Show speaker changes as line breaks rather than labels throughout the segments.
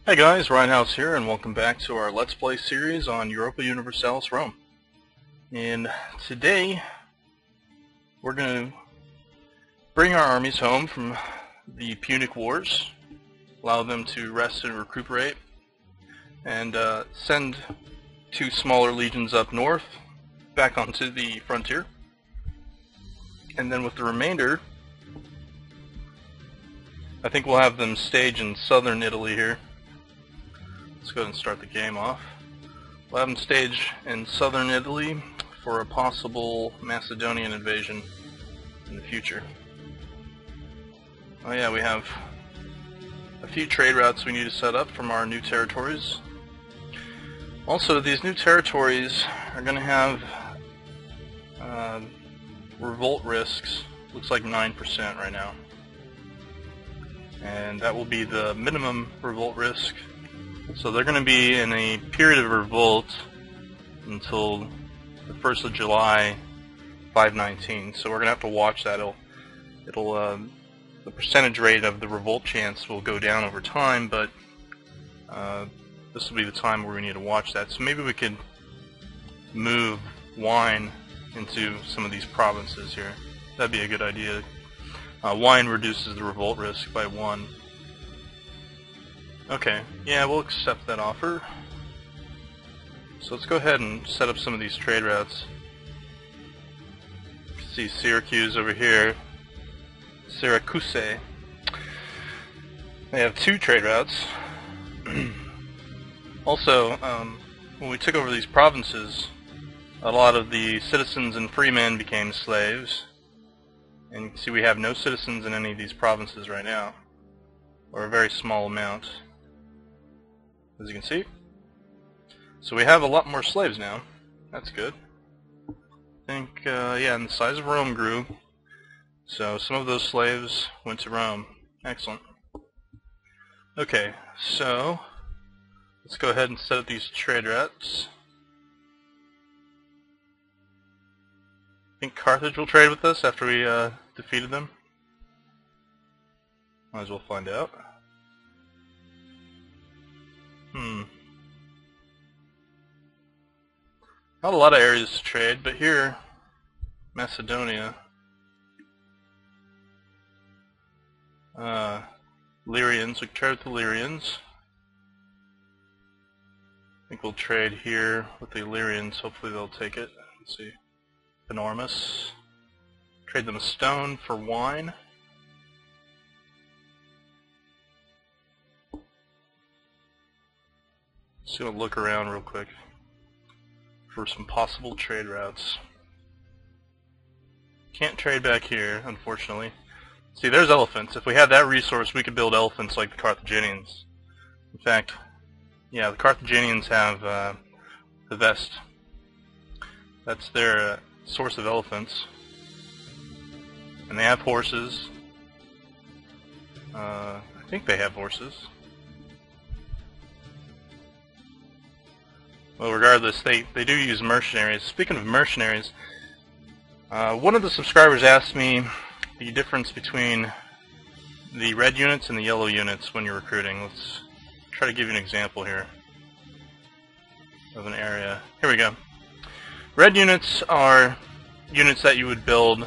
Hey guys, Ryan House here, and welcome back to our Let's Play series on Europa Universalis Rome. And today, we're going to bring our armies home from the Punic Wars, allow them to rest and recuperate, and send two smaller legions up north, back onto the frontier. And then with the remainder, I think we'll have them stage in southern Italy here. Let's go ahead and start the game off. We'll have them stage in southern Italy for a possible Macedonian invasion in the future. Oh yeah, we have a few trade routes we need to set up from our new territories. Also, these new territories are going to have revolt risks. Looks like 9% right now. And that will be the minimum revolt risk. So they're going to be in a period of revolt until the 1st of July 519. So we're going to have to watch that. The percentage rate of the revolt chance will go down over time, but this will be the time where we need to watch that. So maybe we could move wine into some of these provinces here. That'd be a good idea. Wine reduces the revolt risk by 1. Okay, yeah, we'll accept that offer. So let's go ahead and set up some of these trade routes. You can see Syracuse over here. Syracuse. They have 2 trade routes. Also, when we took over these provinces, a lot of the citizens and freemen became slaves. And you can see we have no citizens in any of these provinces right now, or a very small amount, as you can see. So we have a lot more slaves now. That's good. I think, yeah, and the size of Rome grew, so some of those slaves went to Rome. Excellent. Okay, so let's go ahead and set up these trade routes. I think Carthage will trade with us after we defeated them. Might as well find out. Not a lot of areas to trade, but here, Macedonia. Lyrians, we can trade with the Lyrians. I think we'll trade here with the Illyrians, hopefully they'll take it. Let's see. Enormous. Trade them a stone for wine. Just gonna look around real quick for some possible trade routes. Can't trade back here, unfortunately. See, there's elephants. If we had that resource, we could build elephants like the Carthaginians. In fact, yeah, the Carthaginians have the Vest. That's their source of elephants. And they have horses. I think they have horses. Well, regardless, they do use mercenaries. Speaking of mercenaries, one of the subscribers asked me the difference between the red units and the yellow units when you're recruiting. Let's try to give you an example here of an area. Here we go. Red units are units that you would build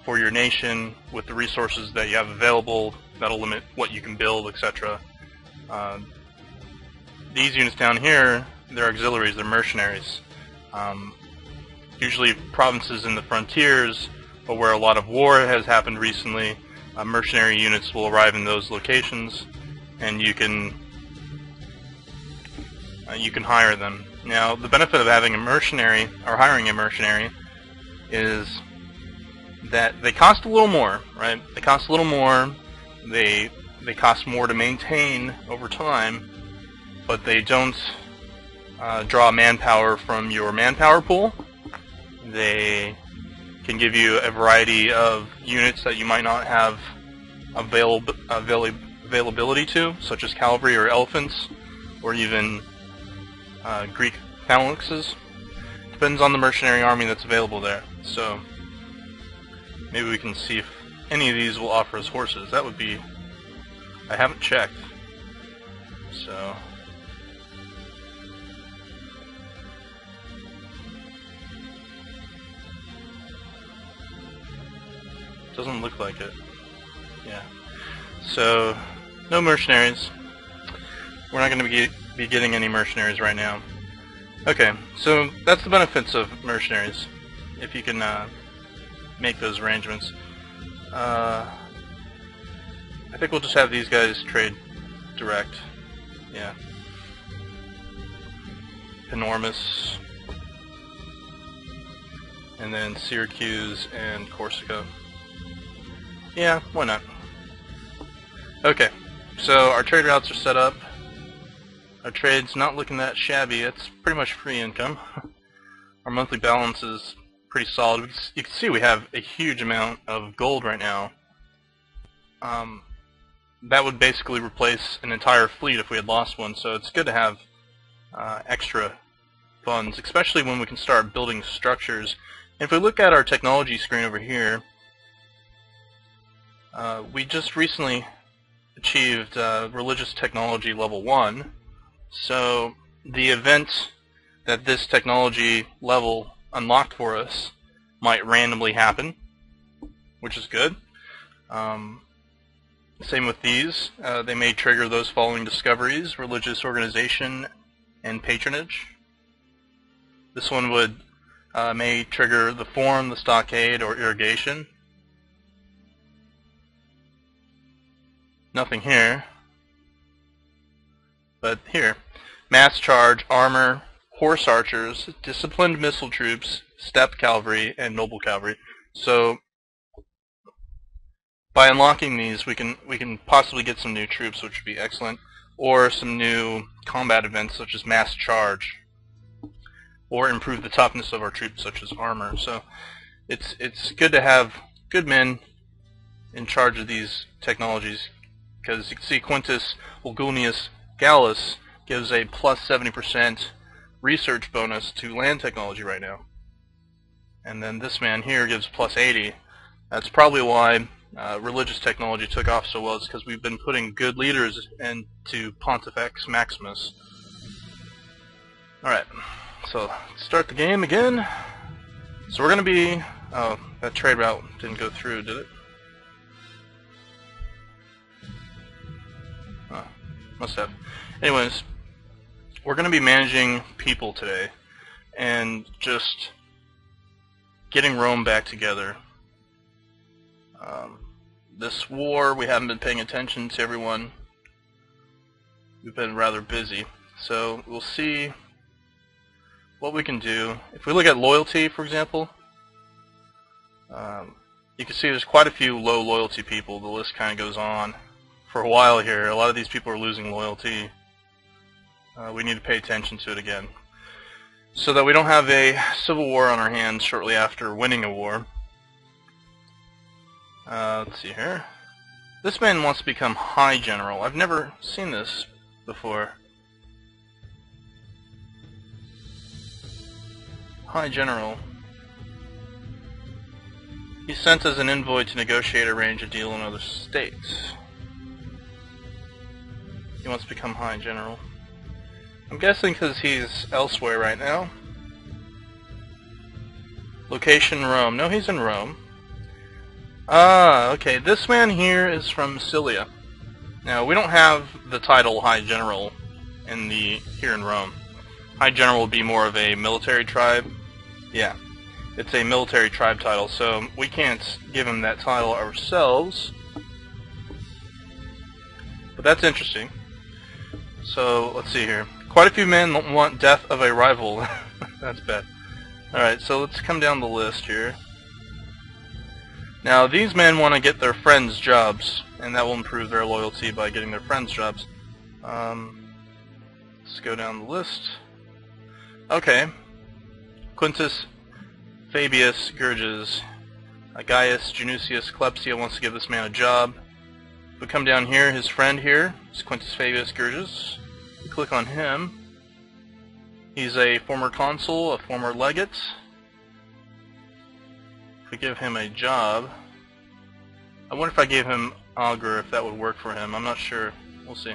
for your nation with the resources that you have available. That'll limit what you can build, etc. These units down here, they're auxiliaries, they're mercenaries. Usually provinces in the frontiers, or where a lot of war has happened recently, mercenary units will arrive in those locations, and you can hire them. Now, the benefit of having a mercenary, or hiring a mercenary, is that they cost a little more, right? They cost a little more, they cost more to maintain over time, but they don't draw manpower from your manpower pool. They can give you a variety of units that you might not have availability to, such as cavalry or elephants, or even Greek phalanxes. Depends on the mercenary army that's available there. So maybe we can see if any of these will offer us horses. That would be... I haven't checked. So doesn't look like it. Yeah. So no mercenaries. We're not going to be getting any mercenaries right now. Okay, so that's the benefits of mercenaries, if you can make those arrangements. I think we'll just have these guys trade direct. Yeah. Enormous. And then Syracuse and Corsica. Yeah, why not? Okay, so our trade routes are set up. Our trade's not looking that shabby. It's pretty much free income. Our monthly balance is pretty solid. You can see we have a huge amount of gold right now. That would basically replace an entire fleet if we had lost one, so it's good to have extra funds, especially when we can start building structures. And if we look at our technology screen over here, we just recently achieved religious technology level 1. So the event that this technology level unlocked for us might randomly happen, which is good. Same with these. They may trigger those following discoveries: religious organization and patronage. This one would may trigger the forum, the stockade, or irrigation. Nothing here. But here, mass charge, armor, horse archers, disciplined missile troops, steppe cavalry, and noble cavalry. So by unlocking these, we can possibly get some new troops, which would be excellent, or some new combat events such as mass charge, or improve the toughness of our troops such as armor. So it's good to have good men in charge of these technologies, because you can see Quintus Ulgunius Gallus gives a plus 70% research bonus to land technology right now. And then this man here gives plus 80. That's probably why religious technology took off so well. It's because we've been putting good leaders into Pontifex Maximus. Alright, so let's start the game again. So we're going to be... Oh, that trade route didn't go through, did it? Oh, must have. Anyways, we're going to be managing people today and just getting Rome back together. This war, we haven't been paying attention to everyone. We've been rather busy. So we'll see what we can do. If we look at loyalty, for example, you can see there's quite a few low loyalty people. The list kind of goes on for a while here. A lot of these people are losing loyalty. We need to pay attention to it again, so that we don't have a civil war on our hands shortly after winning a war. Let's see here. This man wants to become High General. I've never seen this before. High General. He's sent as an envoy to negotiate, arrange a deal in other states. He wants to become High General. I'm guessing because he's elsewhere right now. Location Rome. No, he's in Rome. Ah, okay. This man here is from Cilia. Now, we don't have the title High General here in Rome. High General would be more of a military tribe. Yeah, it's a military tribe title, so we can't give him that title ourselves. But that's interesting. So, let's see here. Quite a few men want death of a rival. That's bad. Alright, so let's come down the list here. Now, these men want to get their friends' jobs, and that will improve their loyalty by getting their friends' jobs. Let's go down the list. Okay. Quintus Fabius Gurges. Gaius Janusius Clepsia wants to give this man a job. If we come down here, his friend here is Quintus Fabius Gurges. Click on him. He's a former consul, a former legate. If we give him a job, I wonder if I gave him augur, if that would work for him. I'm not sure. We'll see.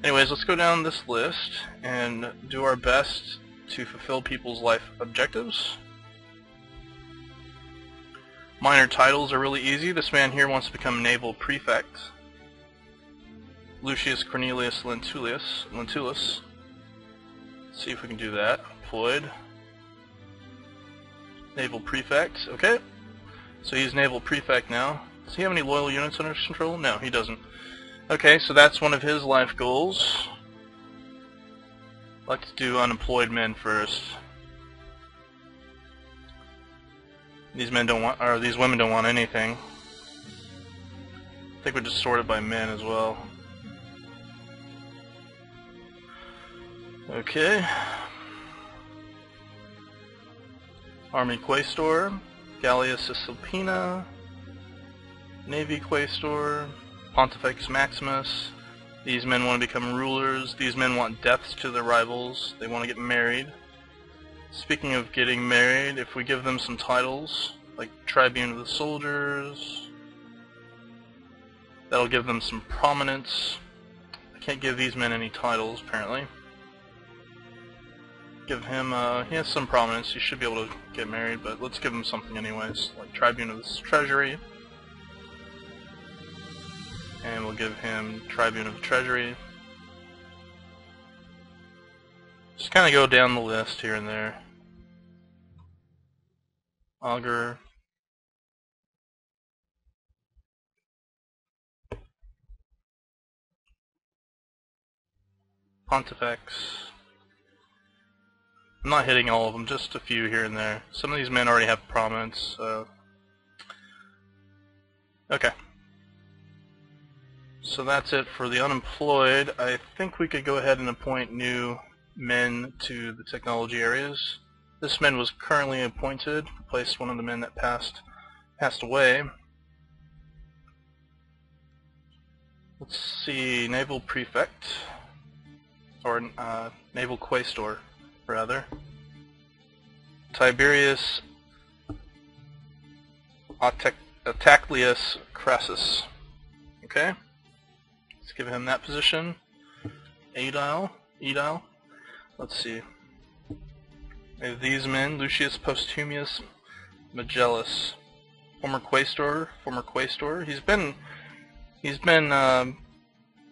Anyways, let's go down this list and do our best to fulfill people's life objectives. Minor titles are really easy. This man here wants to become naval prefect. Lucius Cornelius Lentulus. Let's see if we can do that. Employed. Naval prefect. Okay. So he's naval prefect now. Does he have any loyal units under his control? No, he doesn't. Okay, so that's one of his life goals. Let's do unemployed men first. These men don't want, or these women don't want anything. I think we just sort it by men as well. Okay. Army Quaestor, Gallia Cisalpina, Navy Quaestor, Pontifex Maximus. These men want to become rulers. These men want deaths to their rivals. They want to get married. Speaking of getting married, if we give them some titles, like Tribune of the Soldiers, that'll give them some prominence. I can't give these men any titles, apparently. Give him, he has some prominence, he should be able to get married, but let's give him something anyways, like Tribune of the Treasury. And we'll give him Tribune of the Treasury. Just kind of go down the list here and there. Augur. Pontifex. I'm not hitting all of them, just a few here and there. Some of these men already have prominence, so... Okay. So that's it for the unemployed. I think we could go ahead and appoint new men to the technology areas. This man was currently appointed, replaced one of the men that passed away. Let's see, Naval Prefect, or Naval Quaestor, rather. Tiberius Ataclius Crassus. Okay, let's give him that position. Edile. Let's see. We have these men: Lucius Postumius Magellus, former Quaestor. He's been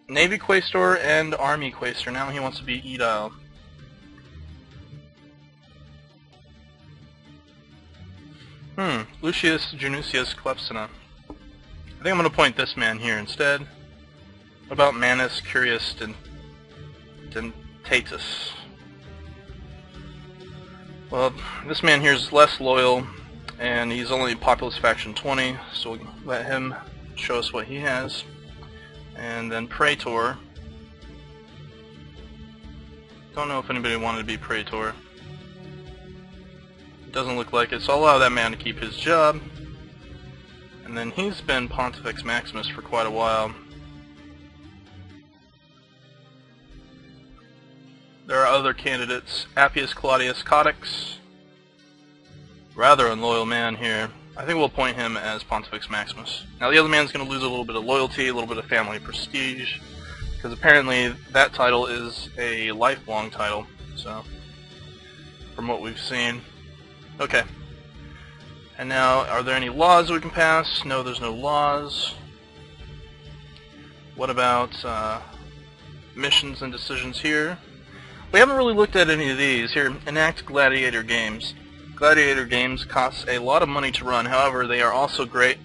Navy Quaestor and Army Quaestor. Now he wants to be Edile. Lucius Janusius Clepsina. I think I'm going to appoint this man here instead. What about Manus Curius Dentatus? Well, this man here is less loyal, and he's only Populous Faction 20, so we'll let him show us what he has. And then Praetor. Don't know if anybody wanted to be Praetor. Doesn't look like it, so I'll allow that man to keep his job. And then he's been Pontifex Maximus for quite a while. There are other candidates. Appius Claudius Codex. Rather unloyal man here. I think we'll appoint him as Pontifex Maximus. Now the other man's going to lose a little bit of loyalty, a little bit of family prestige, because apparently that title is a lifelong title, so, from what we've seen. Okay. And now, are there any laws we can pass? No, there's no laws. What about missions and decisions here? We haven't really looked at any of these. Here, enact Gladiator games. Gladiator games cost a lot of money to run. However, they are also a great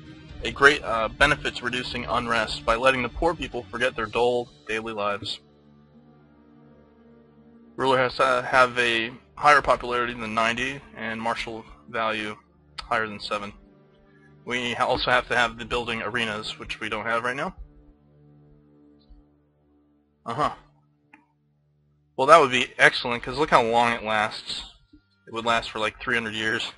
benefit to reducing unrest by letting the poor people forget their dull daily lives. Ruler has to have a higher popularity than 90 and martial value higher than 7. We also have to have the building arenas, which we don't have right now. Well, that would be excellent, because look how long it lasts. It would last for like 300 years.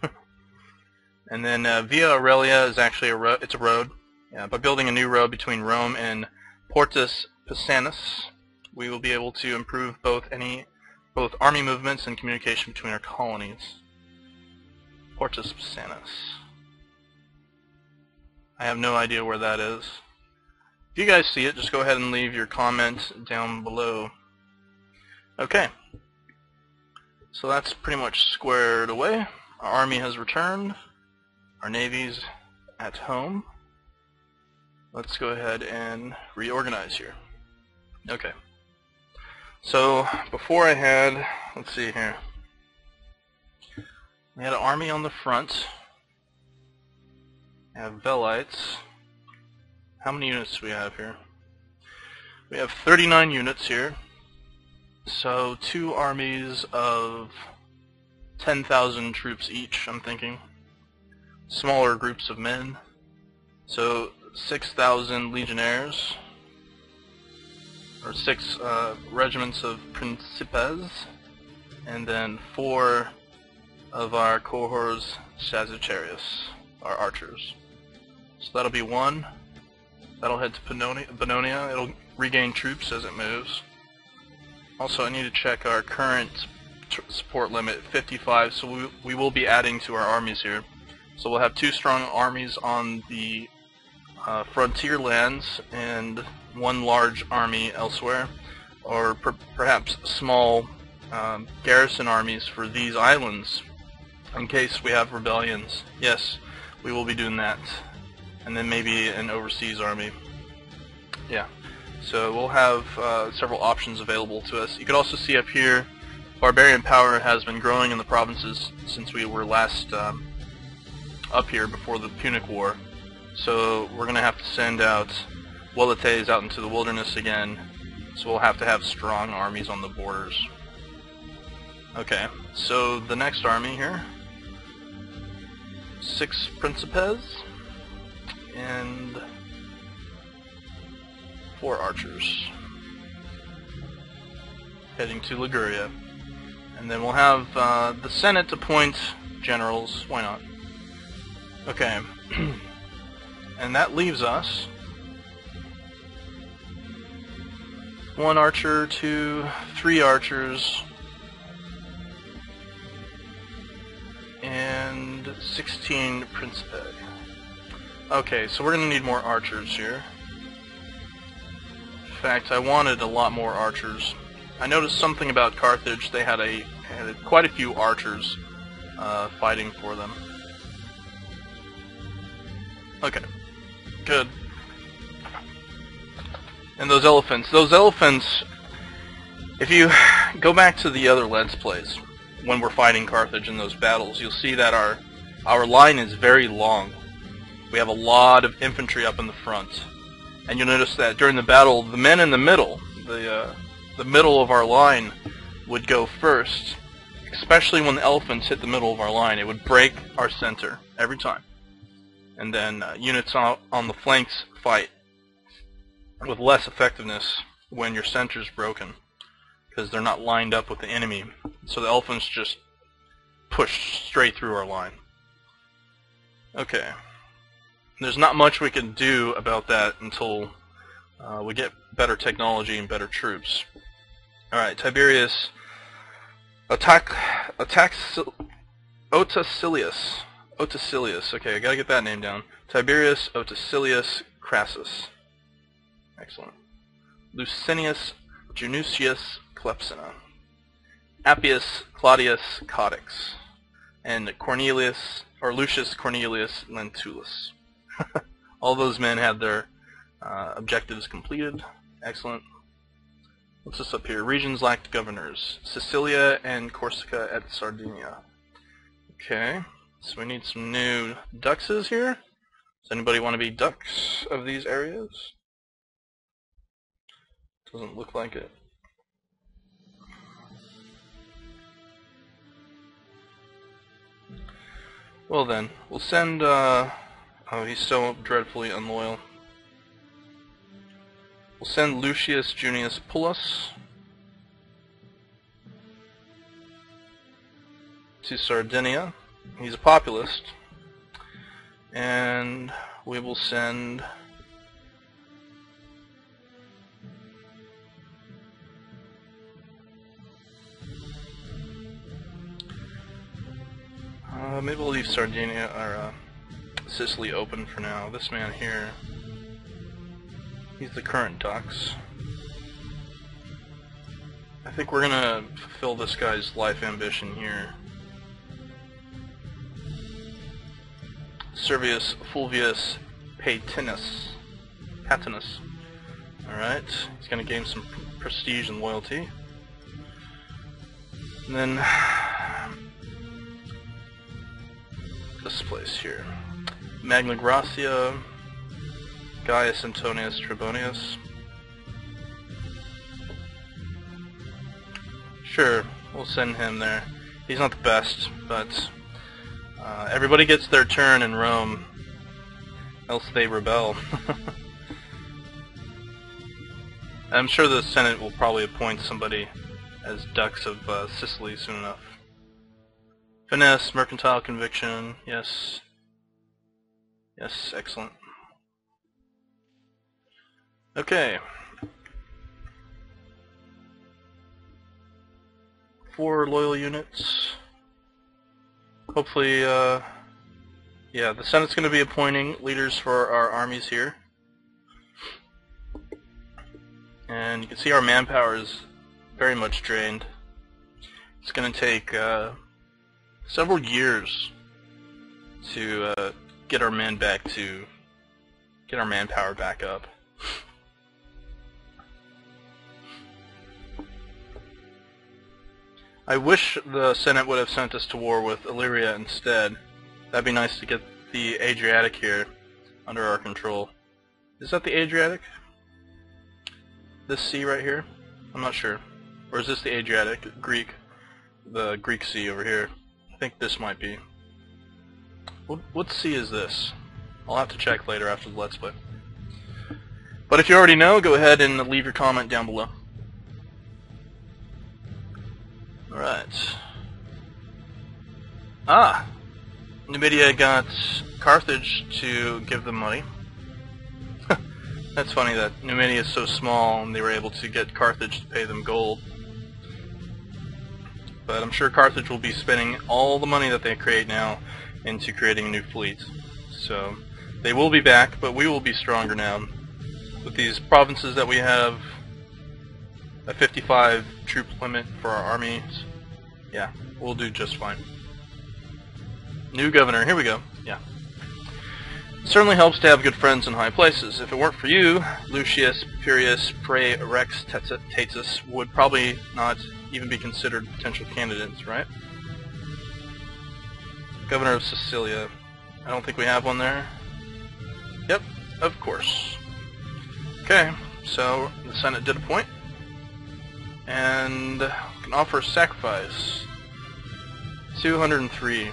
And then Via Aurelia is actually it's a road. Yeah, by building a new road between Rome and Portus Pisanus, we will be able to improve both army movements and communication between our colonies. Portus Pisanus. I have no idea where that is. you guys see it, just go ahead and leave your comment down below. Okay. So that's pretty much squared away. Our army has returned. Our navy's at home. Let's go ahead and reorganize here. Okay. So before I had, let's see here. We had an army on the front. We have Velites. How many units do we have here? We have 39 units here. So 2 armies of 10,000 troops each, I'm thinking. Smaller groups of men. So 6,000 Legionaires. Or 6 regiments of Principes. And then 4 of our cohorts Sagittarius, our archers. So that'll be 1. That'll head to Pannonia. It'll regain troops as it moves. Also, I need to check our current support limit, 55, so we will be adding to our armies here. So we'll have 2 strong armies on the frontier lands and 1 large army elsewhere, or perhaps small garrison armies for these islands in case we have rebellions. Yes, we will be doing that. And then maybe an overseas army. Yeah. So we'll have several options available to us. You can also see up here, Barbarian power has been growing in the provinces since we were last up here before the Punic War. So we're going to have to send out Weletes out into the wilderness again. So we'll have to have strong armies on the borders. Okay, so the next army here, 6 Principes and 4 archers heading to Liguria. And then we'll have the Senate appoint generals. Why not? Okay. And that leaves us 1 archer, 2, 3 archers, and 16 Principe. Okay, so we're going to need more archers here. In fact, I wanted a lot more archers. I noticed something about Carthage. They had quite a few archers fighting for them. Okay, good. And those elephants, if you go back to the other Let's Plays, when we're fighting Carthage in those battles, you'll see that our line is very long. We have a lot of infantry up in the front. And you'll notice that during the battle, the men in the middle, the middle of our line would go first, especially when the elephants hit the middle of our line. It would break our center every time. And then units on the flanks fight with less effectiveness when your center's broken, because they're not lined up with the enemy. So the elephants just push straight through our line. Okay. There's not much we can do about that until we get better technology and better troops. Alright, Tiberius attacks Otacilius. Okay, I gotta get that name down. Tiberius Otacilius Crassus. Excellent. Licinius Janusius Clepsina. Appius Claudius Codex. And Lucius Cornelius Lentulus. All those men had their objectives completed. Excellent. What's this up here? Regions lacked governors. Sicilia and Corsica et Sardinia. Okay, so we need some new duxes here. Does anybody want to be dux of these areas? Doesn't look like it. Well then, we'll send, oh, he's so dreadfully unloyal. We'll send Lucius Junius Pullus to Sardinia. He's a populist. And we will send maybe we'll leave Sardinia or Sicily open for now. This man here, He's the current dux. I think we're gonna fulfill this guy's life ambition here. Servius Fulvius Patinus. Alright, he's gonna gain some prestige and loyalty. And then this place here. Magna Gracia, Gaius Antonius Trebonius. Sure, we'll send him there. He's not the best, but everybody gets their turn in Rome, else they rebel. I'm sure the Senate will probably appoint somebody as dux of Sicily soon enough. Finesse, mercantile conviction, yes. Yes, excellent. Okay. 4 loyal units. Hopefully, yeah, the Senate's going to be appointing leaders for our armies here. And you can see our manpower is very much drained. It's going to take several years to get our manpower back up. I wish the Senate would have sent us to war with Illyria instead. That'd be nice to get the Adriatic here under our control. Is that the Adriatic? This sea right here? I'm not sure. Or is this the Adriatic? Greek? The Greek sea over here. I think this might be. What sea is this? I'll have to check later after the Let's Play. But if you already know, go ahead and leave your comment down below. Alright. Numidia got Carthage to give them money. That's funny that Numidia is so small and they were able to get Carthage to pay them gold. But I'm sure Carthage will be spending all the money that they create now into creating a new fleet. So they will be back, but we will be stronger now. With these provinces that we have, a 55 troop limit for our armies, yeah, we'll do just fine. New governor, here we go, yeah. It certainly helps to have good friends in high places. If it weren't for you, Lucius Furius Prae Rex Tatus would probably not even be considered potential candidates, right? Governor of Sicilia. I don't think we have one there. Yep, of course. Okay, so the Senate did appoint. And can offer sacrifice. 203.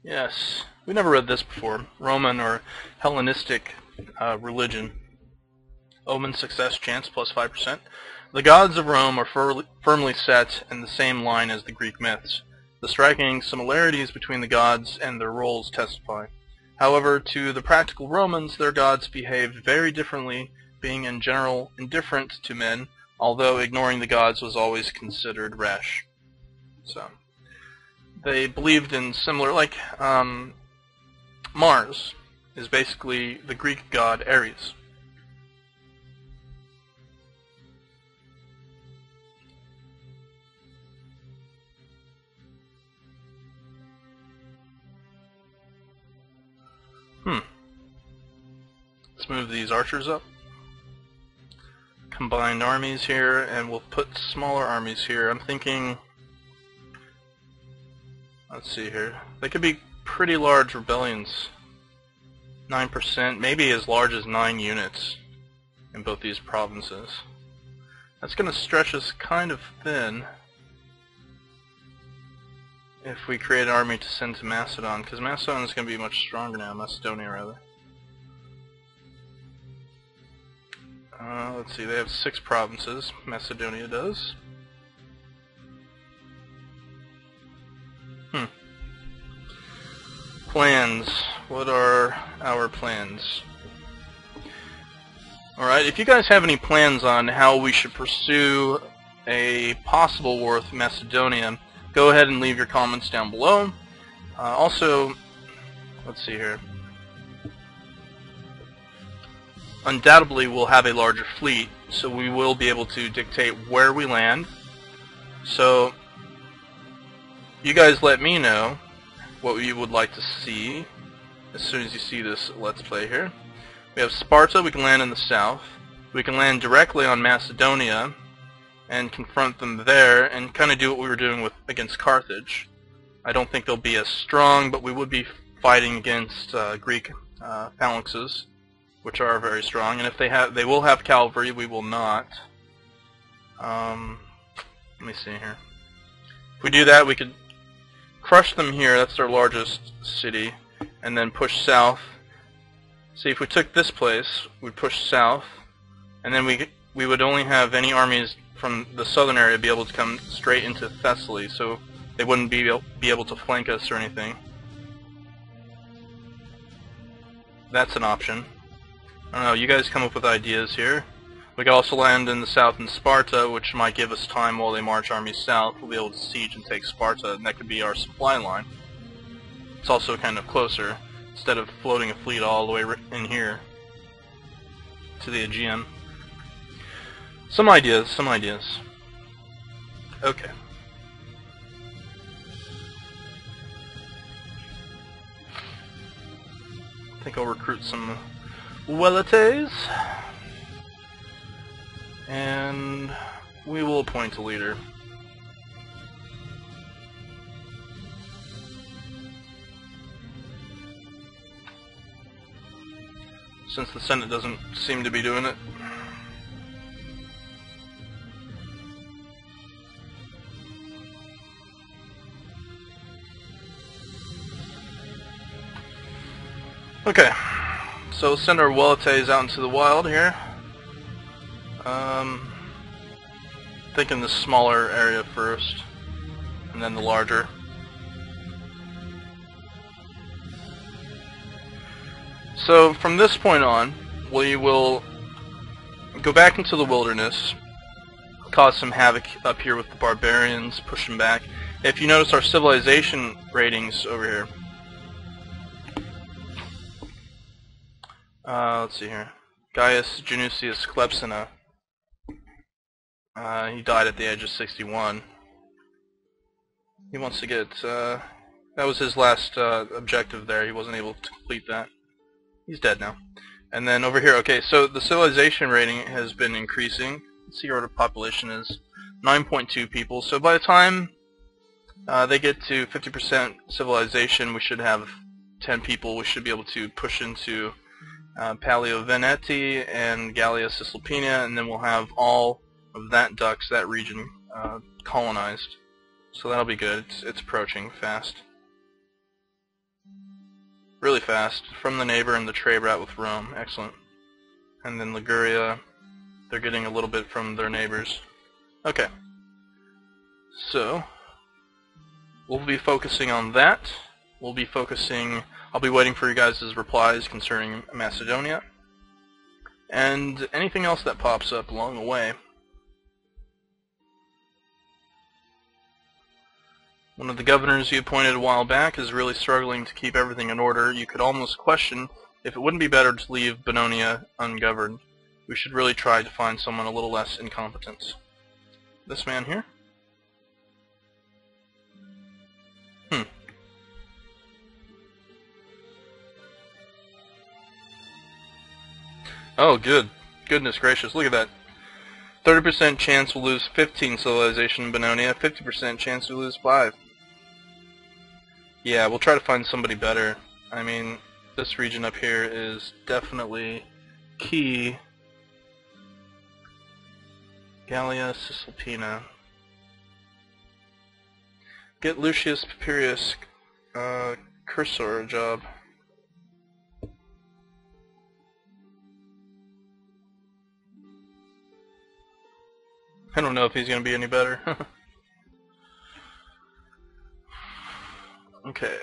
Yes, we never read this before. Roman or Hellenistic religion. Omen success chance plus 5%. The gods of Rome are firmly set in the same line as the Greek myths. The striking similarities between the gods and their roles testify. However, to the practical Romans, their gods behaved very differently, being in general indifferent to men, although ignoring the gods was always considered rash. So, they believed in similar, like, Mars is basically the Greek god Ares. Let's move these archers up. Combined armies here, and we'll put smaller armies here. I'm thinking, let's see here. They could be pretty large rebellions. 9%, maybe as large as 9 units in both these provinces. That's going to stretch us kind of thin if we create an army to send to Macedon, because Macedon is going to be much stronger now. Macedonia, rather. Let's see, they have 6 provinces. Macedonia does. Plans. What are our plans? Alright, if you guys have any plans on how we should pursue a possible war with Macedonia, go ahead and leave your comments down below. Also, let's see here. Undoubtedly, we'll have a larger fleet, so we will be able to dictate where we land. So, you guys let me know what you would like to see as soon as you see this Let's Play here. We have Sparta. We can land in the south. We can land directly on Macedonia and confront them there and kind of do what we were doing against Carthage. I don't think they'll be as strong, but we would be fighting against Greek phalanxes, which are very strong. And if they will have cavalry, we will not. Let me see here. If we do that, we could crush them here. That's our largest city, and then push south. See, if we took this place, we'd push south, and then we would only have any armies from the southern area be able to come straight into Thessaly, so they wouldn't be able to flank us or anything. That's an option. I don't know, you guys come up with ideas here. We could also land in the south in Sparta, which might give us time while they march armies south. We'll be able to siege and take Sparta, and that could be our supply line. It's also kind of closer, instead of floating a fleet all the way in here to the Aegean. Some ideas, some ideas. Okay. I think I'll recruit some Weletes, and we will appoint a leader. Since the Senate doesn't seem to be doing it. Okay, so send our Weletes out into the wild here. Thinking the smaller area first, and then the larger. So from this point on, we will go back into the wilderness, cause some havoc up here with the barbarians, push them back. If you notice our civilization ratings over here, let's see here, Gaius Genucius Clepsina, he died at the age of 61. He wants to get, that was his last objective there. He wasn't able to complete that. He's dead now. And then over here, okay, so the civilization rating has been increasing. Let's see what our population is. 9.2 people. So by the time they get to 50% civilization, we should have 10 people. We should be able to push into Paleo Veneti and Gallia Cisalpina, and then we'll have all of that Dux, that region, colonized. So that'll be good. It's approaching fast. Really fast. From the neighbor and the trade route with Rome. Excellent. And then Liguria, they're getting a little bit from their neighbors. Okay. So, we'll be focusing on that. We'll be focusing, I'll be waiting for you guys' replies concerning Macedonia. And anything else that pops up along the way. One of the governors you appointed a while back is really struggling to keep everything in order. You could almost question if it wouldn't be better to leave Bononia ungoverned. We should really try to find someone a little less incompetent. This man here? Oh, good. Goodness gracious, look at that. 30% chance we'll lose 15 civilization in Bononia, 50% chance we lose 5. Yeah, we'll try to find somebody better. I mean, this region up here is definitely key. Gallia Cisalpina. Get Lucius Papirius Cursor a job. I don't know if he's going to be any better. Okay.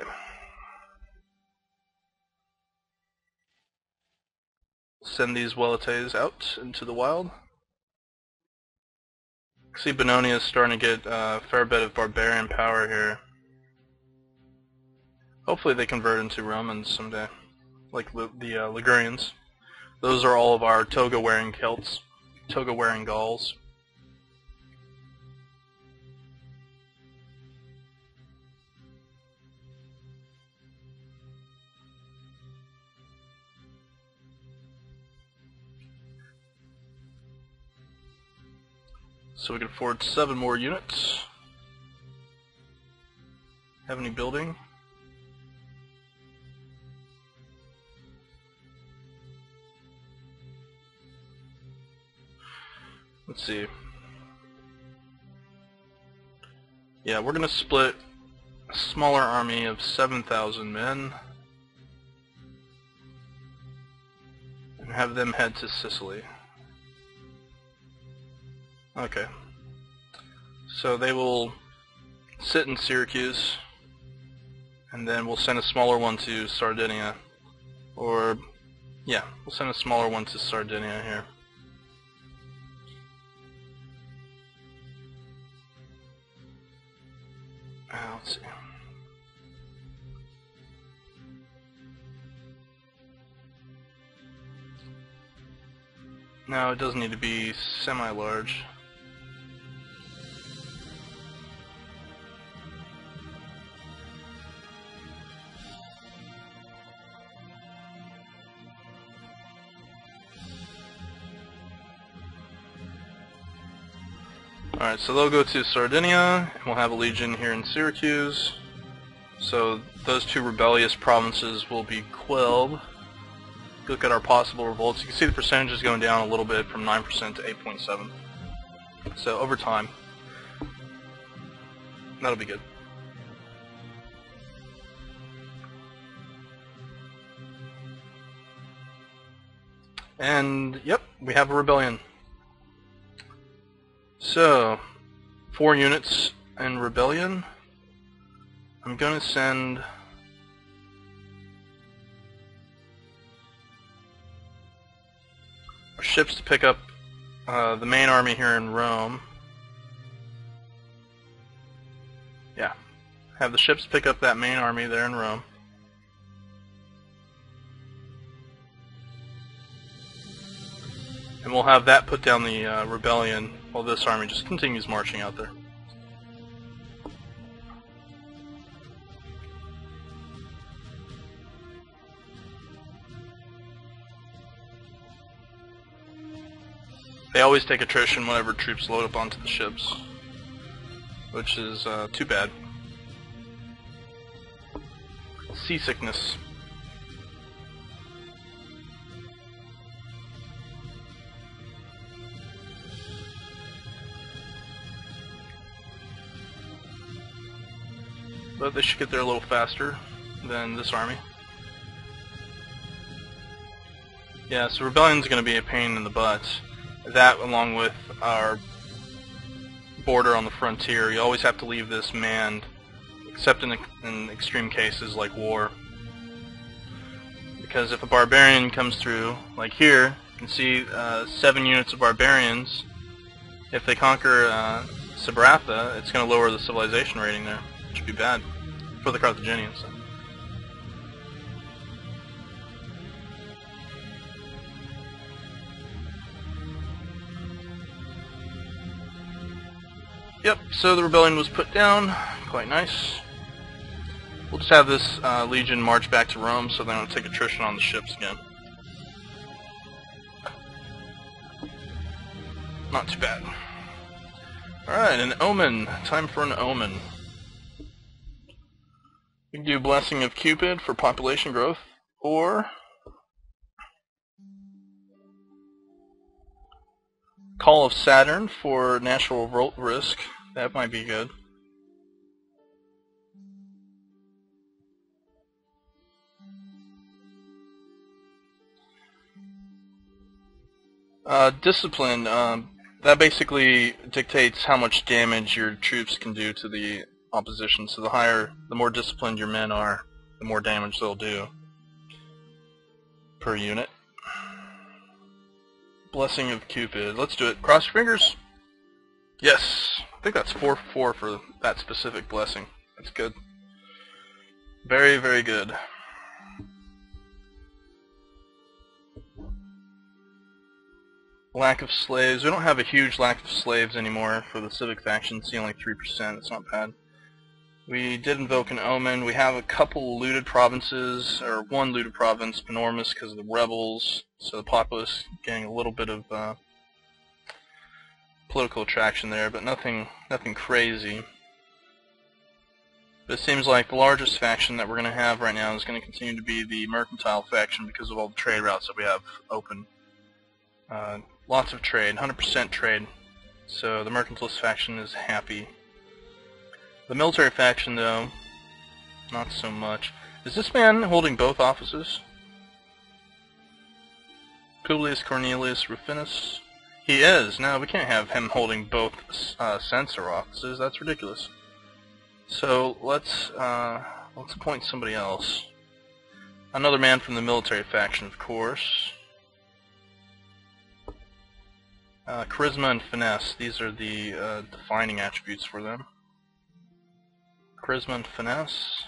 Send these Weletes out into the wild. See, Bononia is starting to get a fair bit of barbarian power here. Hopefully they convert into Romans someday, like the Ligurians. Those are all of our toga-wearing Celts, toga-wearing Gauls. So we can afford 7 more units. Have any building? Let's see. Yeah, we're gonna split a smaller army of 7,000 men and have them head to Sicily. Okay. So they will sit in Syracuse, and then we'll send a smaller one to Sardinia. Or, yeah, we'll send a smaller one to Sardinia here. Let's see. No, it doesn't need to be semi-large. Alright, so they'll go to Sardinia, and we'll have a legion here in Syracuse. So those 2 rebellious provinces will be quelled. Look at our possible revolts. You can see the percentage is going down a little bit from 9% to 8.7. So over time, that'll be good. And yep, we have a rebellion. So 4 units in rebellion. I'm going to send our ships to pick up the main army here in Rome. Yeah, have the ships pick up that main army there in Rome. And we'll have that put down the rebellion while this army just continues marching out there. They always take attrition whenever troops load up onto the ships, which is too bad. Seasickness. But they should get there a little faster than this army. Yeah, so rebellion's going to be a pain in the butt. That, along with our border on the frontier, you always have to leave this manned, except in extreme cases like war. Because if a barbarian comes through, like here, you can see 7 units of barbarians. If they conquer Sabratha, it's going to lower the civilization rating there, which would be bad for the Carthaginians. Yep, so the rebellion was put down. Quite nice. We'll just have this legion march back to Rome so they don't take attrition on the ships again. Not too bad. Alright, an omen. Time for an omen. We can do Blessing of Cupid for population growth, or Call of Saturn for natural revolt risk. That might be good. Discipline, that basically dictates how much damage your troops can do to the opposition. So the more disciplined your men are, the more damage they'll do per unit. Blessing of Cupid. Let's do it. Cross your fingers. Yes, I think that's 4 for 4 for that specific blessing. That's good. Very, very good. Lack of slaves. We don't have a huge lack of slaves anymore for the civic faction. See, only 3%. It's not bad. We did invoke an omen. We have a couple looted provinces, or one looted province, enormous because of the rebels. So the populace getting a little bit of political attraction there, but nothing crazy. But it seems like the largest faction that we're going to have right now is going to continue to be the mercantile faction because of all the trade routes that we have open. Lots of trade, 100% trade. So the mercantilist faction is happy. The military faction, though, not so much. Is this man holding both offices? Publius Cornelius Rufinus? He is. No, we can't have him holding both censor offices. That's ridiculous. So let's appoint somebody else. Another man from the military faction, of course. Charisma and finesse. These are the defining attributes for them. Charisma and finesse.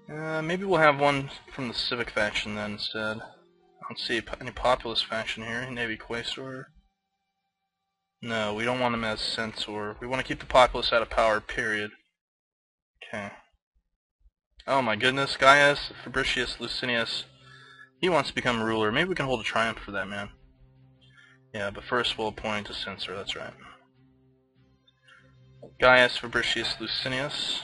Maybe we'll have one from the civic faction then instead. I don't see any populist faction here. Navy Quaestor. No, we don't want him as censor. We want to keep the populace out of power, period. Okay. Oh my goodness, Gaius Fabricius Licinius. He wants to become ruler. Maybe we can hold a triumph for that man. Yeah, but first we'll appoint a censor, that's right. Gaius Fabricius Licinius.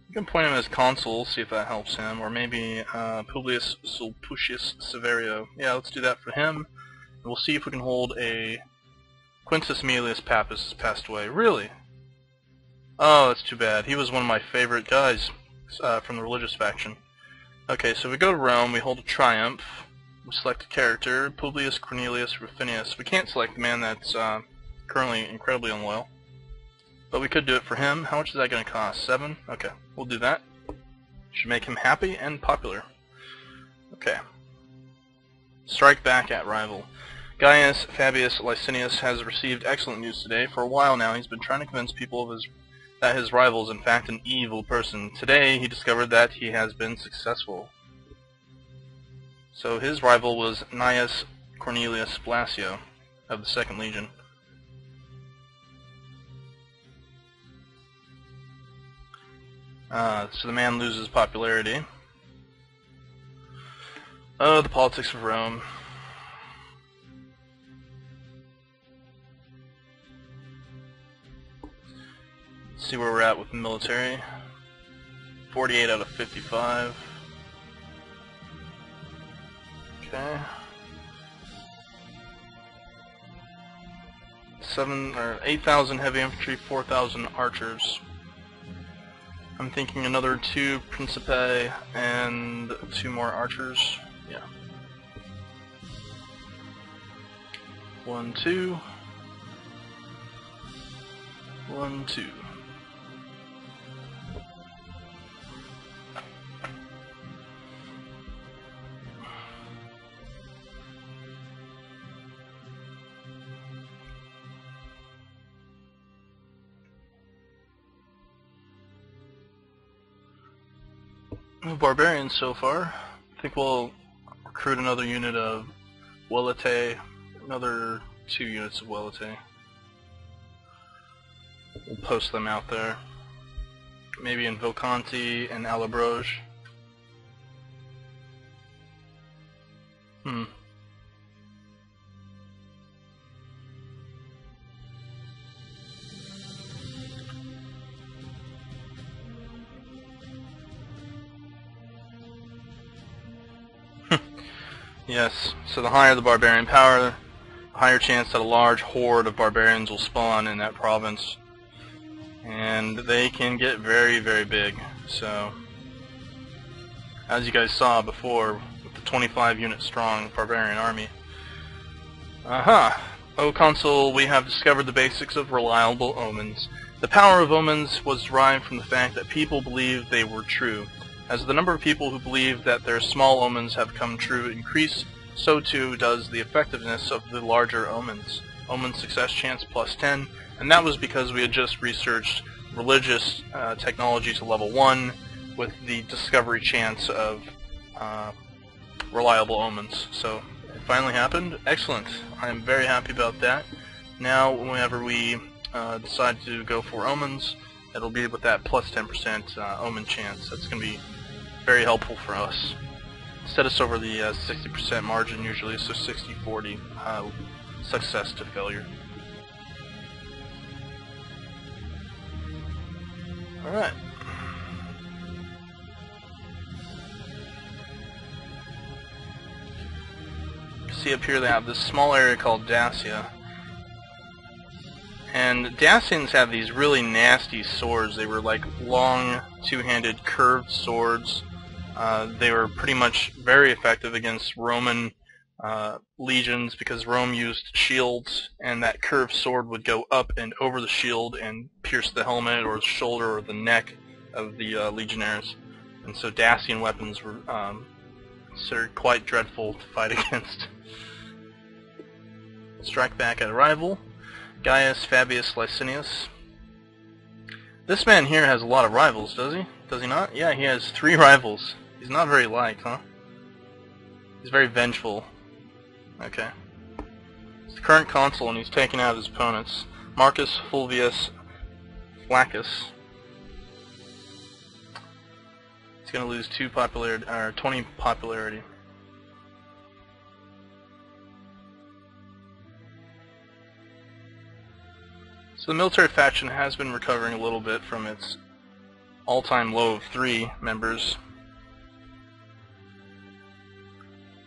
We can appoint him as consul, see if that helps him, or maybe Publius Sulpicius Severio. Yeah, let's do that for him. And we'll see if we can hold a Quintus Aemilius Papus has passed away. Really? Oh, that's too bad. He was one of my favorite guys from the religious faction. Okay, so we go to Rome, we hold a triumph, we select a character, Publius Cornelius Rufinus. We can't select the man that's currently incredibly unloyal, but we could do it for him. How much is that going to cost? 7? Okay, we'll do that. Should make him happy and popular. Okay. Strike back at rival. Gaius Fabius Licinius has received excellent news today. For a while now, he's been trying to convince people of that his rival is in fact an evil person. Today, he discovered that he has been successful. So his rival was Gnaeus Cornelius Blasio of the 2nd Legion. So the man loses popularity. Oh, the politics of Rome. Let's see where we're at with the military. 48 out of 55. Okay. 8,000 heavy infantry, 4,000 archers. I'm thinking another 2 Principi and 2 more archers. Yeah. 1, 2. 1, 2. No barbarians so far. I think we'll recruit another unit of Welite, another 2 units of Welite. We'll post them out there. Maybe in Vilcanti and Alabroge. Yes, so the higher the barbarian power, the higher chance that a large horde of barbarians will spawn in that province. And they can get very, very big. So, as you guys saw before, with the 25 unit strong barbarian army. O Consul, we have discovered the basics of reliable omens. The power of omens was derived from the fact that people believed they were true. As the number of people who believe that their small omens have come true increase, so too does the effectiveness of the larger omens. Omen success chance +10, and that was because we had just researched religious technology to level 1 with the discovery chance of reliable omens. So it finally happened. Excellent. I'm very happy about that. Now whenever we decide to go for omens, it'll be with that +10% omen chance. That's going to be very helpful for us. Set us over the 60% margin usually, so 60-40 success to failure. Alright. See up here they have this small area called Dacia. And Dacians have these really nasty swords. They were like long, two-handed, curved swords. They were pretty much very effective against Roman legions because Rome used shields, and that curved sword would go up and over the shield and pierce the helmet or the shoulder or the neck of the Legionaires. And so Dacian weapons were considered quite dreadful to fight against. Strike back at arrival. Gaius Fabius Licinius. This man here has a lot of rivals, does he? Does he not? Yeah, he has 3 rivals. He's not very liked, huh? He's very vengeful. Okay. He's the current consul, and he's taking out his opponents. Marcus Fulvius Flaccus. He's going to lose 2 popularity, or 20 popularity. So the military faction has been recovering a little bit from its all-time low of 3 members.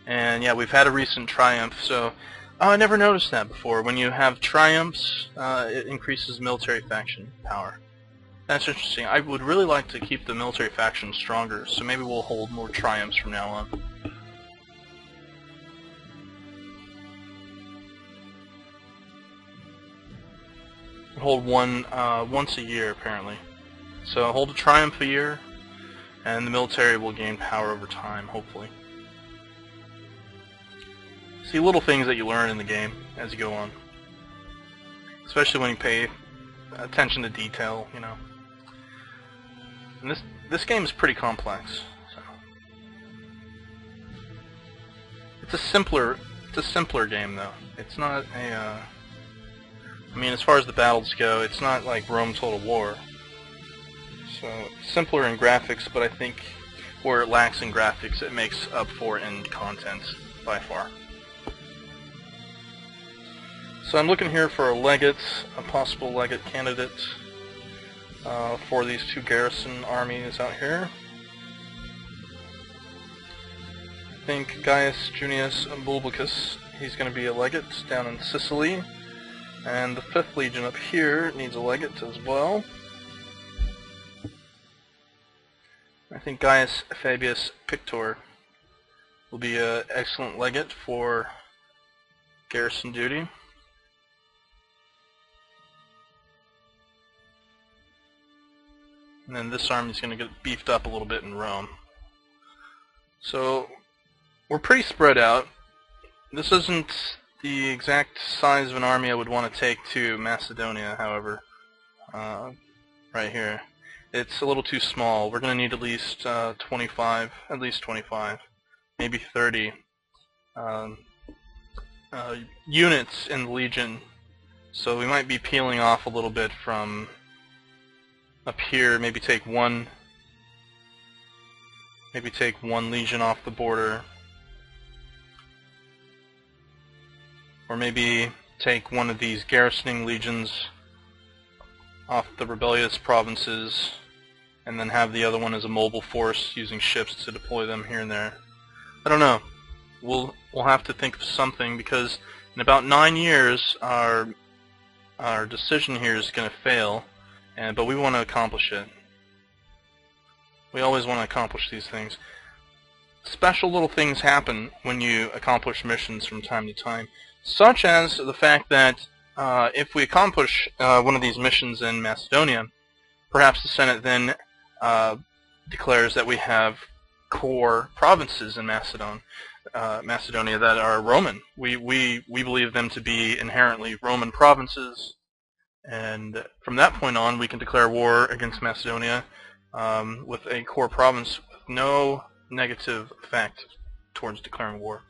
And yeah, we've had a recent triumph, so I never noticed that before. When you have triumphs, it increases military faction power. That's interesting. I would really like to keep the military faction stronger, so maybe we'll hold more triumphs from now on. Hold one once a year, apparently. So hold a triumph a year, and the military will gain power over time, hopefully. See little things that you learn in the game as you go on. Especially when you pay attention to detail, you know. And this game is pretty complex. So. It's a simpler game though. It's not a I mean, as far as the battles go, it's not like Rome Total War. So, simpler in graphics, but I think where it lacks in graphics, it makes up for in content, by far. So I'm looking here for a legate, a possible legate candidate for these 2 garrison armies out here. I think Gaius Junius Bulbicus, he's going to be a legate down in Sicily. And the 5th Legion up here needs a legate as well. I think Gaius Fabius Pictor will be an excellent legate for garrison duty. And then this army is going to get beefed up a little bit in Rome. So we're pretty spread out. This isn't the exact size of an army I would want to take to Macedonia, however, right here. It's a little too small. We're going to need at least 25, maybe 30 units in the Legion. So we might be peeling off a little bit from up here, maybe take one Legion off the border. Or maybe take one of these garrisoning legions off the rebellious provinces, and then have the other one as a mobile force using ships to deploy them here and there. I don't know. We'll have to think of something, because in about 9 years our decision here is going to fail, but we want to accomplish it. We always want to accomplish these things. Special little things happen when you accomplish missions from time to time, such as the fact that if we accomplish one of these missions in Macedonia, perhaps the Senate then declares that we have core provinces in Macedon. Macedonia that are Roman. We believe them to be inherently Roman provinces, and from that point on, we can declare war against Macedonia with a core province with no negative effect towards declaring war.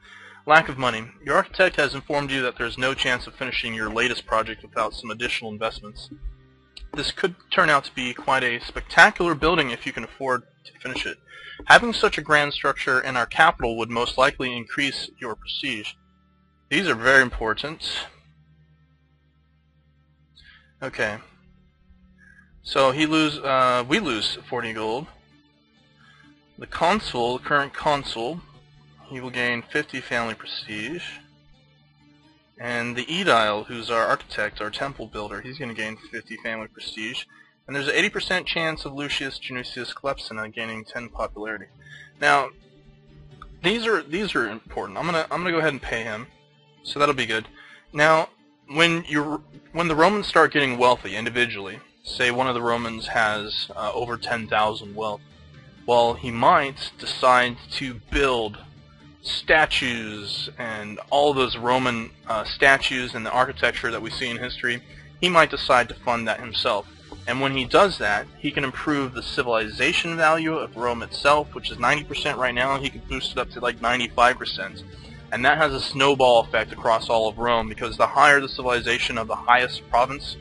Lack of money. Your architect has informed you that there is no chance of finishing your latest project without some additional investments. This could turn out to be quite a spectacular building if you can afford to finish it. Having such a grand structure in our capital would most likely increase your prestige. These are very important. Okay. So we lose 40 gold. The consul, the current consul, he will gain 50 family prestige. And the Aedile, who's our architect, our temple builder, he's going to gain 50 family prestige. And there's an 80% chance of Lucius Genucius Clepsina gaining 10 popularity. Now, these are important. I'm gonna go ahead and pay him, so that'll be good. Now, when the Romans start getting wealthy individually, say one of the Romans has over 10,000 wealth, well, he might decide to build statues and all those Roman statues and the architecture that we see in history. He might decide to fund that himself. And when he does that, he can improve the civilization value of Rome itself, which is 90% right now. He can boost it up to like 95%. And that has a snowball effect across all of Rome, because the higher the civilization of the highest province,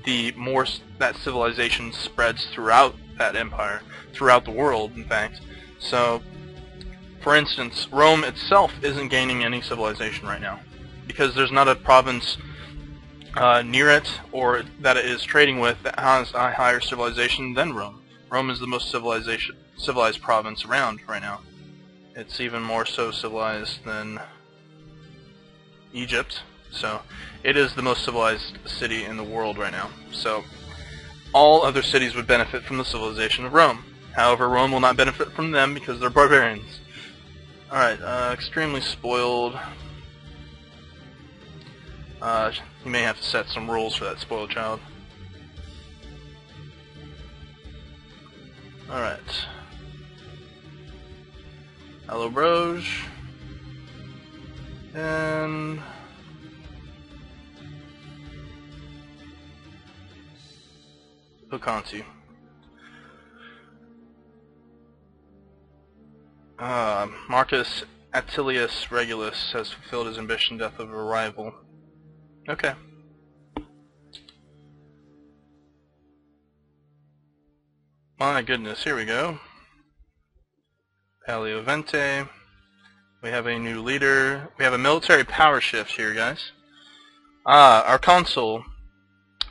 the more that civilization spreads throughout that empire, throughout the world, in fact. So, for instance, Rome itself isn't gaining any civilization right now, because there's not a province near it or that it is trading with that has a higher civilization than Rome. Rome is the most civilized province around right now. It's even more so civilized than Egypt, so it is the most civilized city in the world right now. So all other cities would benefit from the civilization of Rome. However, Rome will not benefit from them because they're barbarians. Alright, extremely spoiled. You may have to set some rules for that spoiled child. Alright. Hello, Broge. And Ocanti. Marcus Attilius Regulus has fulfilled his ambition, death of a rival. Okay. My goodness, here we go. Paleovente. We have a new leader. We have a military power shift here, guys. Our consul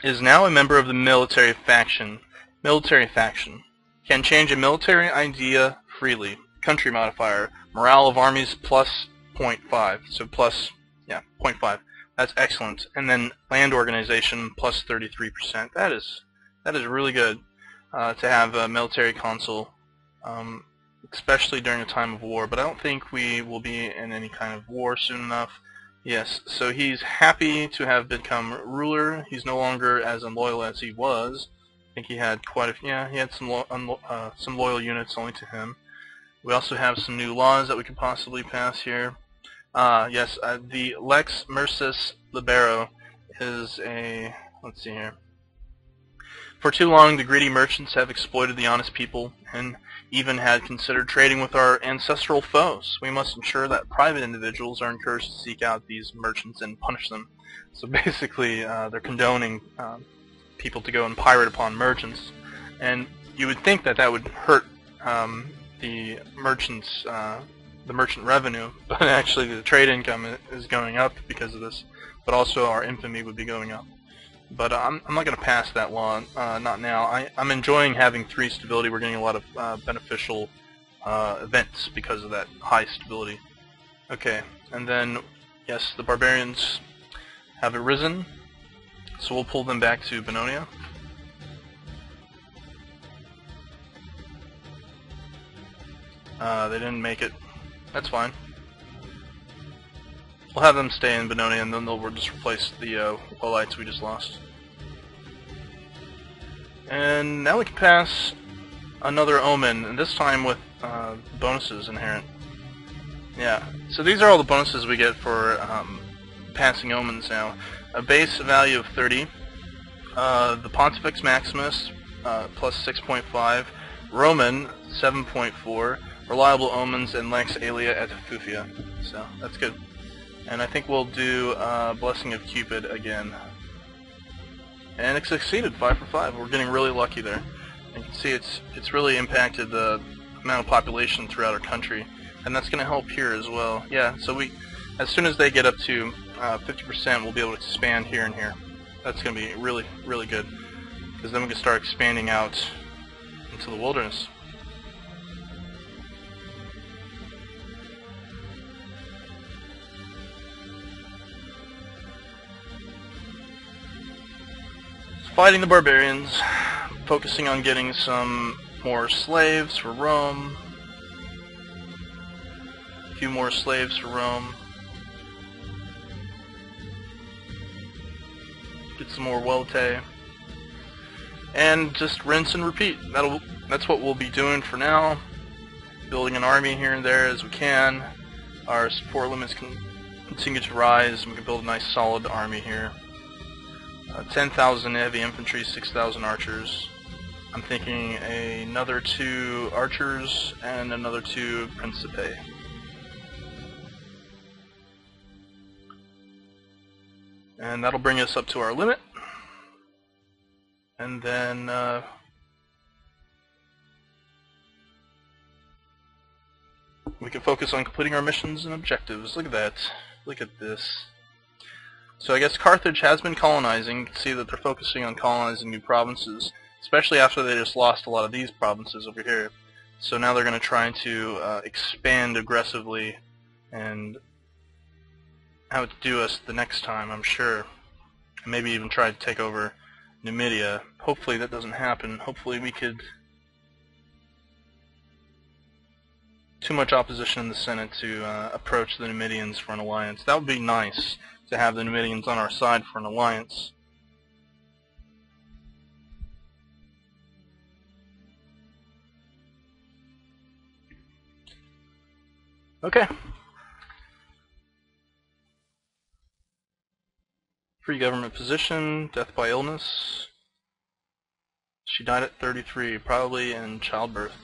is now a member of the military faction. Can change a military idea freely. Country modifier. Morale of armies plus 0.5. So plus, yeah, 0.5. That's excellent. And then land organization plus 33%. That is really good to have a military consul, especially during a time of war. But I don't think we will be in any kind of war soon enough. Yes, so he's happy to have become ruler. He's no longer as unloyal as he was. I think he had he had some loyal units only to him. We also have some new laws that we could possibly pass here. Yes, the Lex Mercis Libero is a, let's see here. For too long, the greedy merchants have exploited the honest people and even had considered trading with our ancestral foes. We must ensure that private individuals are encouraged to seek out these merchants and punish them. So basically, they're condoning people to go and pirate upon merchants. And you would think that that would hurt the merchants, the merchant revenue, but actually the trade income is going up because of this. But also our infamy would be going up. But I'm not going to pass that law, not now. I'm enjoying having 3 stability. We're getting a lot of beneficial events because of that high stability. Okay, and then, yes, the barbarians have arisen, so we'll pull them back to Bononia. They didn't make it. That's fine. We'll have them stay in Bononia, and then we'll just replace the Wallites we just lost. And now we can pass another omen, and this time with bonuses inherent. Yeah, so these are all the bonuses we get for passing omens now. A base value of 30, the Pontifex Maximus plus 6.5, Roman 7.4, reliable omens, and Lex Alia et Fufia. So that's good. And I think we'll do Blessing of Cupid again. And it succeeded, 5 for 5. We're getting really lucky there. You can see it's really impacted the amount of population throughout our country, and that's going to help here as well. Yeah, so as soon as they get up to 50%, we'll be able to expand here and here. That's going to be really, really good, because then we can start expanding out into the wilderness. Fighting the barbarians, focusing on getting some more slaves for Rome. A few more slaves for Rome. Get some more Welte. And just rinse and repeat. That's what we'll be doing for now. Building an army here and there as we can. Our support limits can continue to rise, and we can build a nice solid army here. 10,000 heavy infantry, 6,000 archers. I'm thinking another 2 archers and another 2 Principe. And that'll bring us up to our limit. And then we can focus on completing our missions and objectives. Look at that. Look at this. So I guess Carthage has been colonizing. You can see that they're focusing on colonizing new provinces, especially after they just lost a lot of these provinces over here. So now they're going to try to expand aggressively and outdo us the next time, I'm sure. Maybe even try to take over Numidia. Hopefully that doesn't happen. Hopefully we could... Too much opposition in the Senate to approach the Numidians for an alliance. That would be nice, to have the Numidians on our side for an alliance. Okay. Free government position, death by illness. She died at 33, probably in childbirth.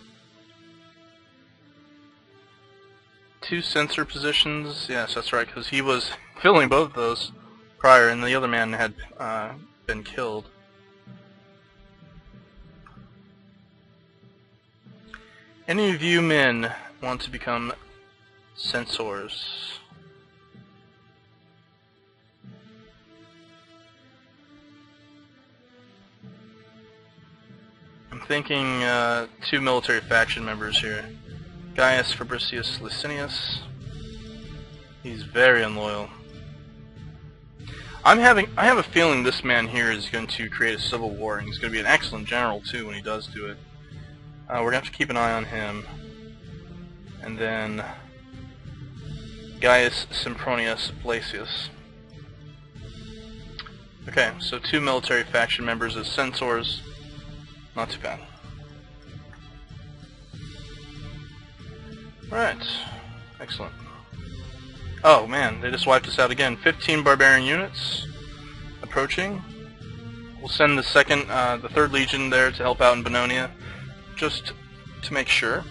2 censor positions, yes, that's right, because he was filling both of those prior, and the other man had been killed. Any of you men want to become censors? I'm thinking 2 military faction members here. Gaius Fabricius Licinius. He's very unloyal. I have a feeling this man here is going to create a civil war, and he's going to be an excellent general too when he does do it. We're going to have to keep an eye on him. And then Gaius Sempronius Blasius. Okay, so 2 military faction members as censors. Not too bad. Alright, excellent. Oh man, they just wiped us out again. 15 barbarian units approaching. We'll send the 3rd Legion there to help out in Bononia, just to make sure.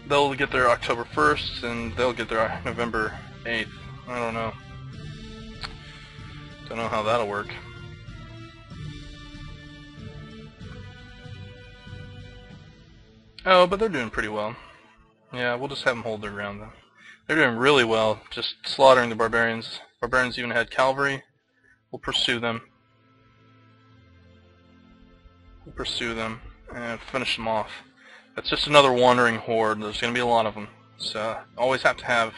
They'll get there October 1st, and they'll get there November 8th. I don't know. Don't know how that'll work. Oh, but they're doing pretty well. Yeah, we'll just have them hold their ground, though. They're doing really well, just slaughtering the barbarians. Barbarians even had cavalry. We'll pursue them. We'll pursue them and finish them off. That's just another wandering horde. There's going to be a lot of them. So, always have to have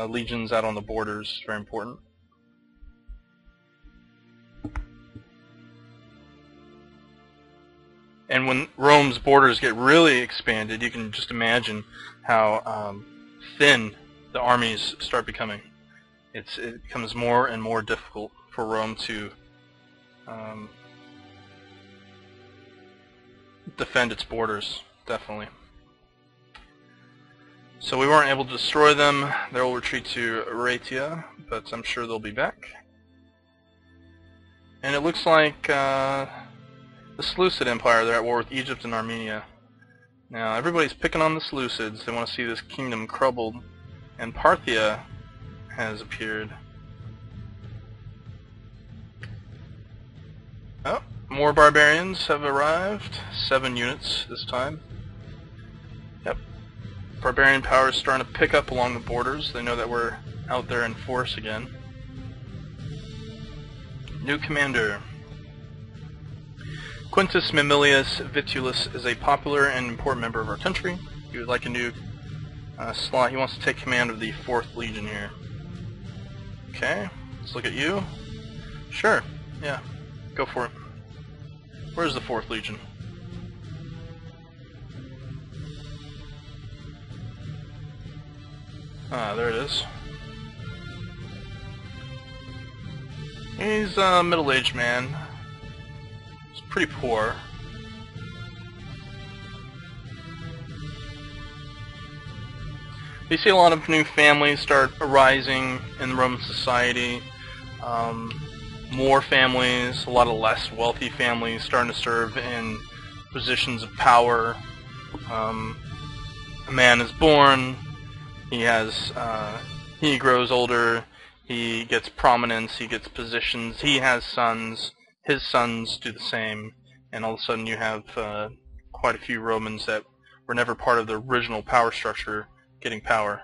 legions out on the borders. Very important. And when Rome's borders get really expanded, you can just imagine how thin the armies start becoming. It becomes more and more difficult for Rome to defend its borders, definitely. So we weren't able to destroy them. They'll retreat to Raetia, but I'm sure they'll be back. And it looks like the Seleucid Empire, they're at war with Egypt and Armenia. Now everybody's picking on the Seleucids. They want to see this kingdom crumbled. And Parthia has appeared. Oh, more barbarians have arrived. 7 units this time. Yep. Barbarian power is starting to pick up along the borders. They know that we're out there in force again. New commander. Quintus Mamilius Vitulus is a popular and important member of our country. He would like a new slot. He wants to take command of the 4th Legion here. Okay, let's look at you. Sure, yeah, go for it. Where's the 4th Legion? Ah, there it is. He's a middle-aged man. He's pretty poor. You see a lot of new families start arising in Roman society. More families, a lot of less wealthy families starting to serve in positions of power. A man is born, he grows older, he gets prominence, he gets positions, he has sons, his sons do the same, and all of a sudden you have quite a few Romans that were never part of the original power structure getting power.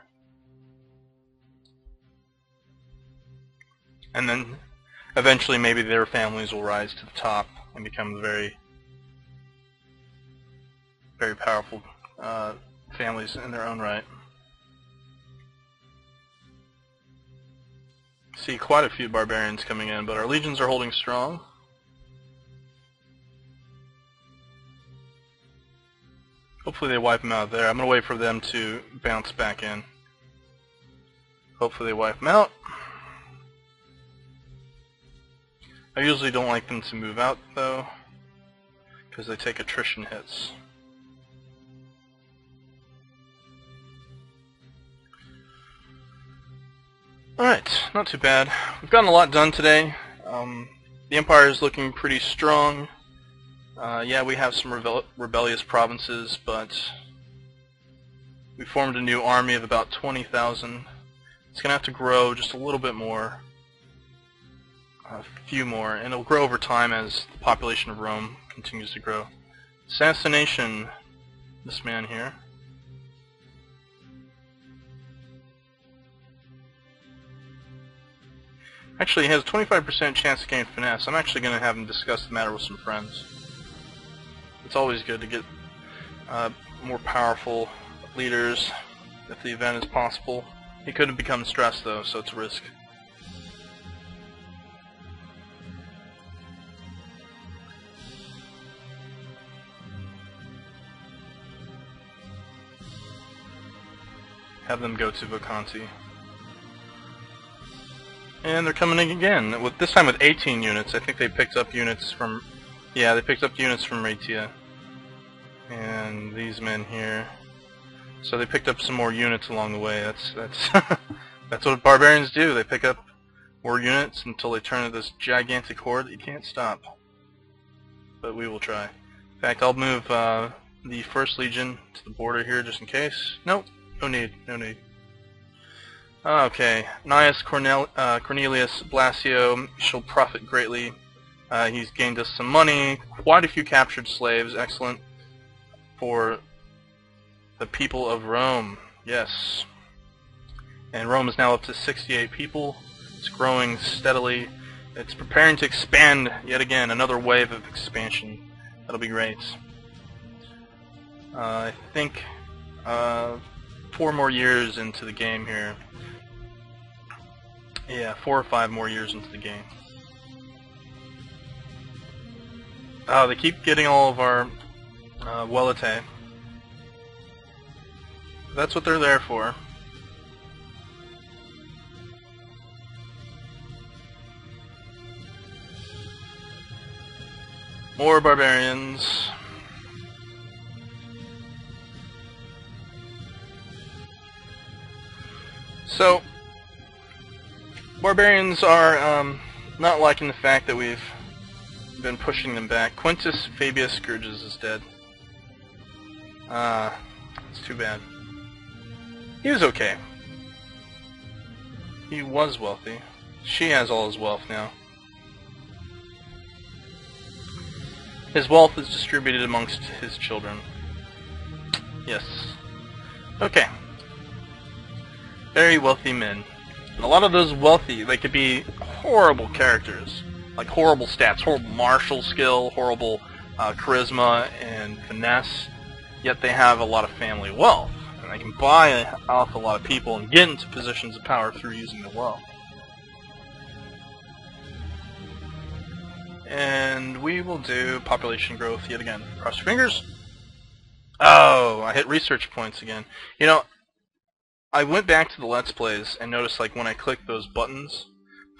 And then eventually maybe their families will rise to the top and become very, very powerful families in their own right. See quite a few barbarians coming in, but our legions are holding strong. Hopefully they wipe them out there. I'm going to wait for them to bounce back in. Hopefully they wipe them out. I usually don't like them to move out though, because they take attrition hits. Alright, not too bad. We've gotten a lot done today. The Empire is looking pretty strong. Yeah, we have some rebellious provinces, but we formed a new army of about 20,000. It's going to have to grow just a little bit more. A few more, and it'll grow over time as the population of Rome continues to grow. Assassination, this man here. Actually, he has a 25% chance to gain finesse. I'm actually going to have him discuss the matter with some friends. It's always good to get more powerful leaders if the event is possible. He could have become stressed though, so it's a risk. Have them go to Vacanti. And they're coming in again, this time with 18 units. I think they picked up units from... Yeah, they picked up units from Raetia. And these men here. So they picked up some more units along the way. That's that's what barbarians do. They pick up more units until they turn into this gigantic horde that you can't stop. But we will try. In fact, I'll move the 1st Legion to the border here just in case. Nope, no need, no need. Okay, Gnaeus Cornelius Blasio shall profit greatly. He's gained us some money, quite a few captured slaves, excellent for the people of Rome, yes. And Rome is now up to 68 people. It's growing steadily. It's preparing to expand yet again, another wave of expansion. That'll be great. I think 4 more years into the game here. Yeah, 4 or 5 more years into the game. Oh, they keep getting all of our Welite. That's what they're there for. More barbarians. So, Barbarians are not liking the fact that we've been pushing them back. Quintus Fabius Scourges is dead. It's too bad. He was okay. He was wealthy. She has all his wealth now. His wealth is distributed amongst his children. Yes. Okay. Very wealthy men. And a lot of those wealthy, they could be horrible characters. Like horrible stats, horrible martial skill, horrible charisma and finesse. Yet they have a lot of family wealth. And they can buy off a lot of people and get into positions of power through using the wealth. And we will do population growth yet again. Cross your fingers. Oh, I hit research points again. You know, I went back to the Let's Plays and noticed, like, when I click those buttons,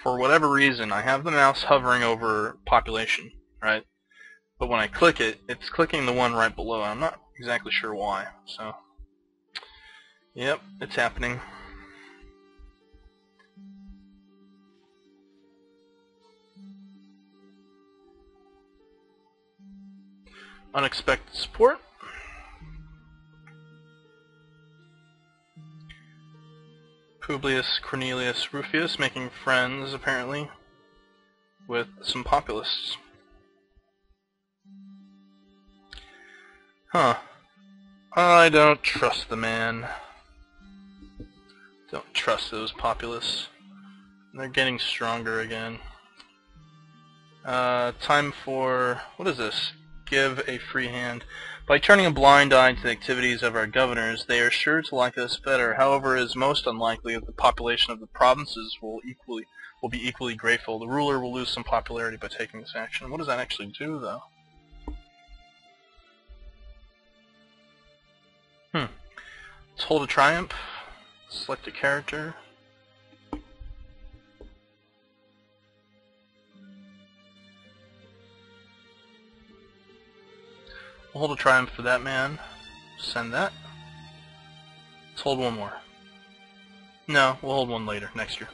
for whatever reason, I have the mouse hovering over population, right? But when I click it, it's clicking the one right below. I'm not exactly sure why. So, yep, it's happening. Unexpected support. Publius Cornelius Rufius making friends, apparently, with some populists. Huh. I don't trust the man. Don't trust those populists. They're getting stronger again. Time for... what is this? Give a free hand. By turning a blind eye to the activities of our governors, they are sure to like us better. However, it is most unlikely that the population of the provinces will be equally grateful. The ruler will lose some popularity by taking this action. What does that actually do, though? Let's hold a triumph. Select a character. We'll hold a triumph for that man. Send that. Let's hold one more. No, we'll hold one later, next year.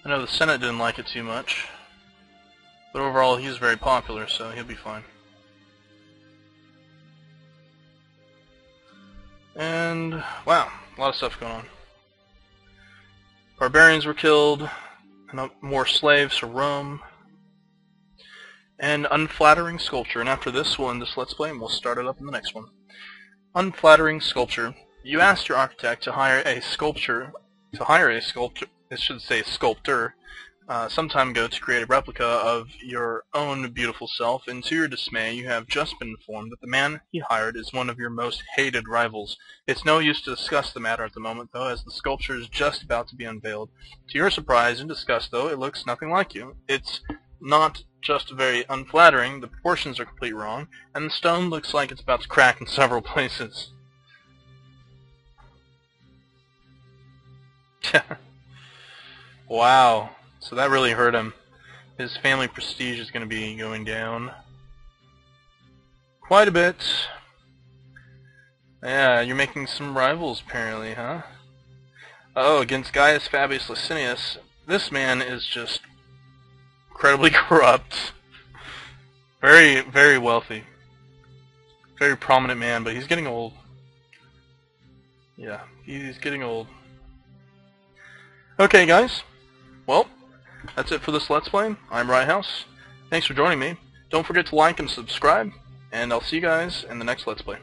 I know the Senate didn't like it too much, but overall he's very popular, so he'll be fine. And, wow, a lot of stuff going on. Barbarians were killed, and more slaves to Rome. And unflattering sculpture, and after this we'll end this Let's Play and we'll start it up in the next one. Unflattering sculpture. You asked your architect to hire a sculptor, it should say sculptor, some time ago to create a replica of your own beautiful self, and to your dismay you have just been informed that the man he hired is one of your most hated rivals. It's no use to discuss the matter at the moment, though, as the sculpture is just about to be unveiled. To your surprise and disgust, though, it looks nothing like you. It's not just very unflattering, the proportions are completely wrong, and the stone looks like it's about to crack in several places. Wow, so that really hurt him. His family prestige is going to be going down quite a bit. Yeah, you're making some rivals apparently, huh? Oh, against Gaius Fabius Licinius, this man is just incredibly corrupt. Very, very wealthy. Very prominent man, but he's getting old. Yeah, he's getting old. Okay, guys. Well, that's it for this Let's Play. I'm Ryehouse. Thanks for joining me. Don't forget to like and subscribe, and I'll see you guys in the next Let's Play.